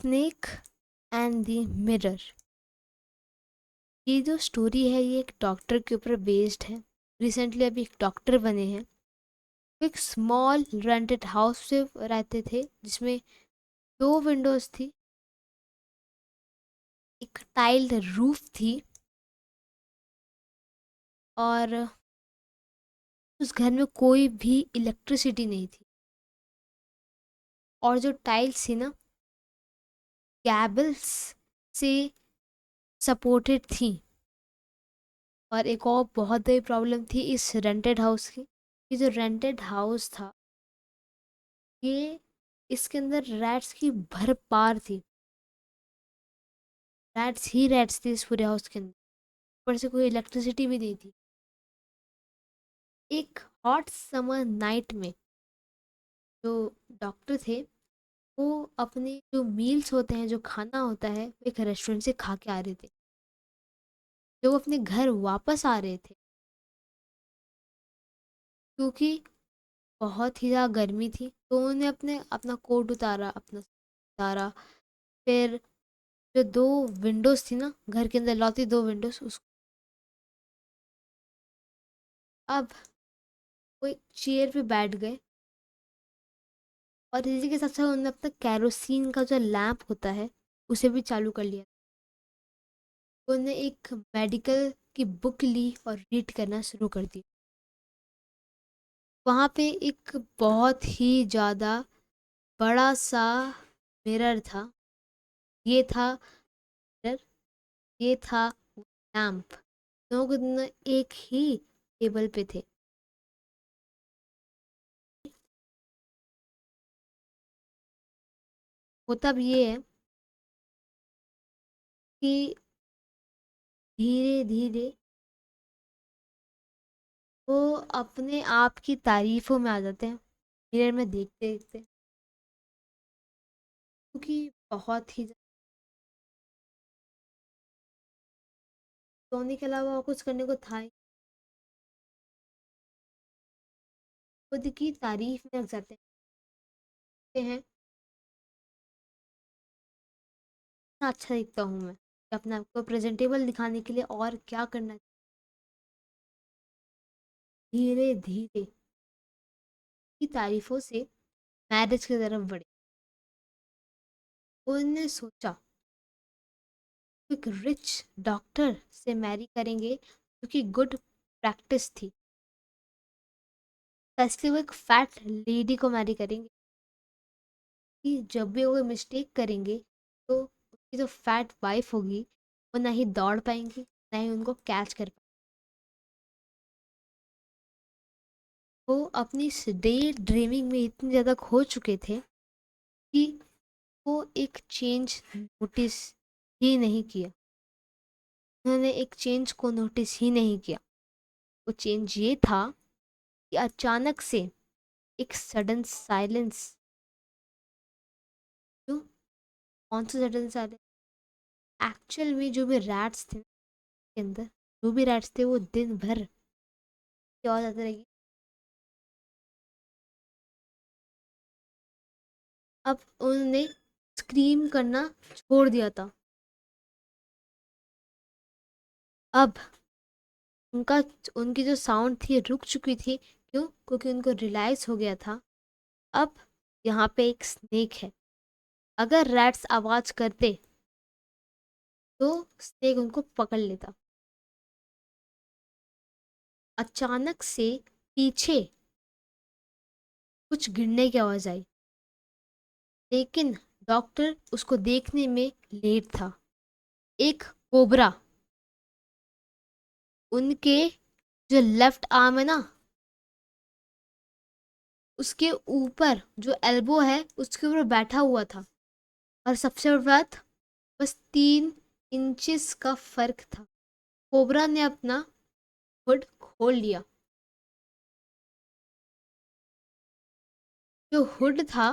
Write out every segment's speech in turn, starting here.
Snake and the mirror. ये जो story है ये एक डॉक्टर के ऊपर बेस्ड है। रिसेंटली अभी एक डॉक्टर बने हैं। वो एक स्मॉल रेंटेड हाउस से रहते थे जिसमें 2 विंडोज थी, एक टाइल्ड रूफ थी और उस घर में कोई भी इलेक्ट्रिसिटी नहीं थी। और जो टाइल्स थी ना, कैबल्स से सपोर्टेड थी। और एक और बहुत बड़ी प्रॉब्लम थी इस रेंटेड हाउस की। ये जो रेंटेड हाउस था ये इसके अंदर रैट्स की भरमार थी। रैट्स ही रैट्स थे इस पूरे हाउस के अंदर। ऊपर से कोई इलेक्ट्रिसिटी भी नहीं थी। एक हॉट समर नाइट में जो डॉक्टर थे वो अपने जो मील्स होते हैं, जो खाना होता है, वो एक रेस्टोरेंट से खा के आ रहे थे। जब वो अपने घर वापस आ रहे थे क्योंकि बहुत ही ज़्यादा गर्मी थी तो उन्होंने अपने अपना कोट उतारा, अपना उतारा। फिर जो 2 विंडोज थी ना घर के अंदर, लौती 2 विंडोज, उसको अब वो एक चेयर पे बैठ गए और इसी के साथ साथ उन्होंने अपना कैरोसिन का जो लैंप होता है उसे भी चालू कर लिया। उन्होंने एक मेडिकल की बुक ली और रीड करना शुरू कर दी। वहाँ पे एक बहुत ही ज़्यादा बड़ा सा मिरर था। ये था मिरर, ये था लैंप। दोनों एक ही टेबल पे थे। होता अब ये है कि धीरे धीरे वो अपने आप की तारीफों में आ जाते हैं मिरर में देखते देखते, क्योंकि बहुत ही सोने के अलावा और कुछ करने को था ही। खुद की तारीफ में लग जाते हैं। इतना अच्छा दिखता हूँ मैं, अपने आप को प्रेजेंटेबल दिखाने के लिए और क्या करना चाहिए। धीरे धीरे की तारीफों से मैरिज की तरफ बढ़े। उन्होंने सोचा एक रिच डॉक्टर से मैरी करेंगे क्योंकि गुड प्रैक्टिस थी। इसलिए वो एक फैट लेडी को मैरी करेंगे कि जब भी वो कोई मिस्टेक करेंगे तो उसकी जो फैट वाइफ होगी वो ना ही दौड़ पाएंगी ना ही उनको कैच कर पाएंगे। वो अपनी इस डे ड्रीमिंग में इतने ज़्यादा खो चुके थे कि वो एक चेंज नोटिस ही नहीं किया। उन्होंने एक चेंज को नोटिस ही नहीं किया। वो चेंज ये था कि अचानक से एक सडन साइलेंस। जो कौन सा सडन साइलेंस? एक्चुअल में जो भी रैट्स थे के अंदर, जो भी रैट्स थे वो दिन भर क्या हो जाता रहेगी। अब उन्होंने स्क्रीम करना छोड़ दिया था। अब उनका उनकी जो साउंड थी रुक चुकी थी। क्यों? क्योंकि उनको रियलाइज हो गया था अब यहाँ पे एक स्नेक है। अगर रैट्स आवाज करते तो स्नेक उनको पकड़ लेता। अचानक से पीछे कुछ गिरने की आवाज आई, लेकिन डॉक्टर उसको देखने में लेट था। एक कोबरा उनके जो लेफ्ट आर्म है ना, उसके ऊपर जो एल्बो है उसके ऊपर बैठा हुआ था। और सबसे बड़ी बात, बस 3 इंचेस का फर्क था। कोबरा ने अपना हुड खोल लिया। जो हुड था,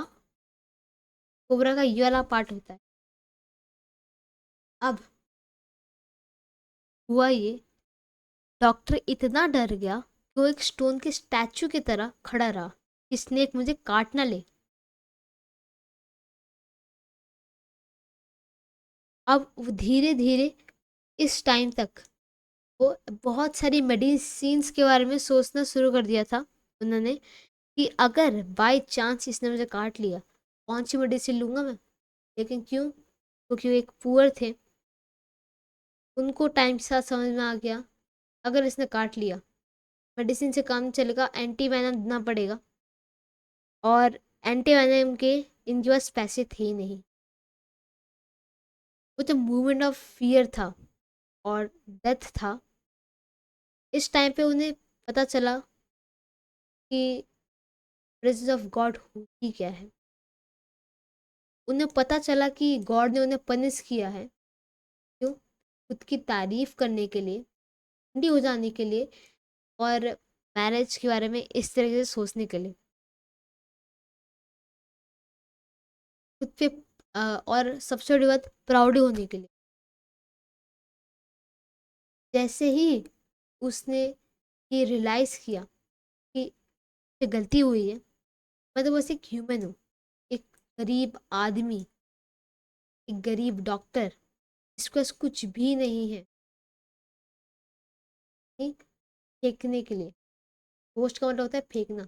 कोबरा का ये वाला पार्ट होता है। अब हुआ ये, डॉक्टर इतना डर गया कि वो एक स्टोन के स्टैचू की तरह खड़ा रहा कि स्नेक मुझे काट ना ले। अब वो धीरे धीरे इस टाइम तक वो बहुत सारी मेडिसिन्स के बारे में सोचना शुरू कर दिया था उन्होंने, कि अगर बाय चांस इसने मुझे काट लिया, कौन सी मेडिसिन लूँगा मैं। लेकिन क्यों? क्योंकि वो एक पुअर थे, उनको टाइम के साथ समझ में आ गया अगर इसने काट लिया, मेडिसिन से काम नहीं चलेगा, एंटी वेनम देना पड़ेगा। और एंटी वेनम के इनके पास पैसे थे ही नहीं। वो जो मूवमेंट ऑफ फियर था और डेथ था, इस टाइम पे उन्हें पता चला कि प्रेजेंस ऑफ गॉड होती क्या है। उन्हें पता चला कि गॉड ने उन्हें पनिश किया है। क्यों? खुद की तारीफ करने के लिए, ठंडी हो जाने के लिए, और मैरिज के बारे में इस तरीके से सोचने के लिए, खुद पे और सबसे बड़ी बात प्राउड होने के लिए। जैसे ही उसने ये रियलाइज़ किया कि ये गलती हुई है, मैं तो बस एक ह्यूमन हूँ, एक गरीब आदमी, एक गरीब डॉक्टर, इसके पास कुछ भी नहीं है नहीं, फेंकने के लिए। पोस्ट का मतलब होता है फेंकना।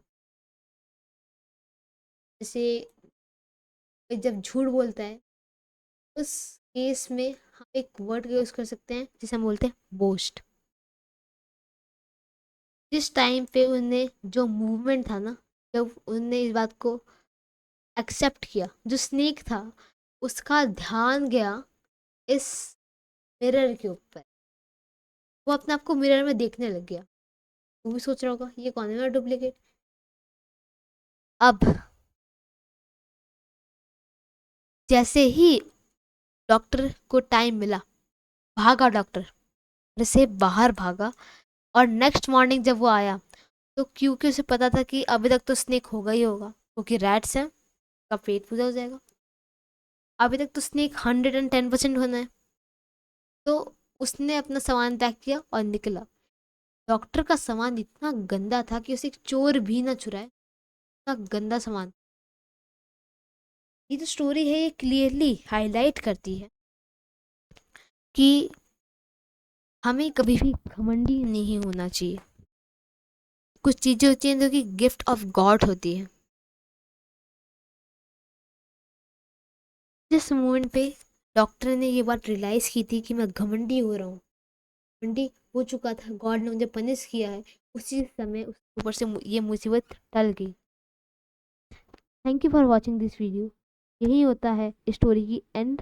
जैसे कोई जब झूठ बोलता है, उस केस में हम एक वर्ड का यूज़ कर सकते हैं जिसे हम बोलते हैं बोस्ट। जिस टाइम पे उन्हें जो मूवमेंट था ना, जब उनने इस बात को एक्सेप्ट किया, जो स्नेक था उसका ध्यान गया इस मिरर के ऊपर। वो अपने आप को मिरर में देखने लग गया। वो भी सोच रहा होगा ये कौन है, मेरा डुप्लीकेट। अब जैसे ही डॉक्टर को टाइम मिला, भागा डॉक्टर, घर से बाहर भागा। और नेक्स्ट मॉर्निंग जब वो आया, तो क्योंकि उसे पता था कि अभी तक तो स्नेक होगा ही होगा, क्योंकि रैट्स हैं, का पेट पूजा हो जाएगा। अभी तक तो स्नेक 110% होना है। तो उसने अपना सामान पैक किया और निकला। डॉक्टर का सामान इतना गंदा था कि उसे एक चोर भी ना चुराए, इतना गंदा सामान। ये जो स्टोरी है ये क्लियरली हाईलाइट करती है कि हमें कभी भी घमंडी नहीं होना चाहिए। कुछ चीज़ें होती हैं जो कि गिफ्ट ऑफ गॉड होती है। जिस मोमेंट पे डॉक्टर ने ये बात रियलाइज़ की थी कि मैं घमंडी हो रहा हूँ, घमंडी हो चुका था, गॉड ने मुझे पनिश किया है, उसी समय उसके ऊपर से ये मुसीबत टल गई। Thank you for watching this video. यही होता है स्टोरी की एंड।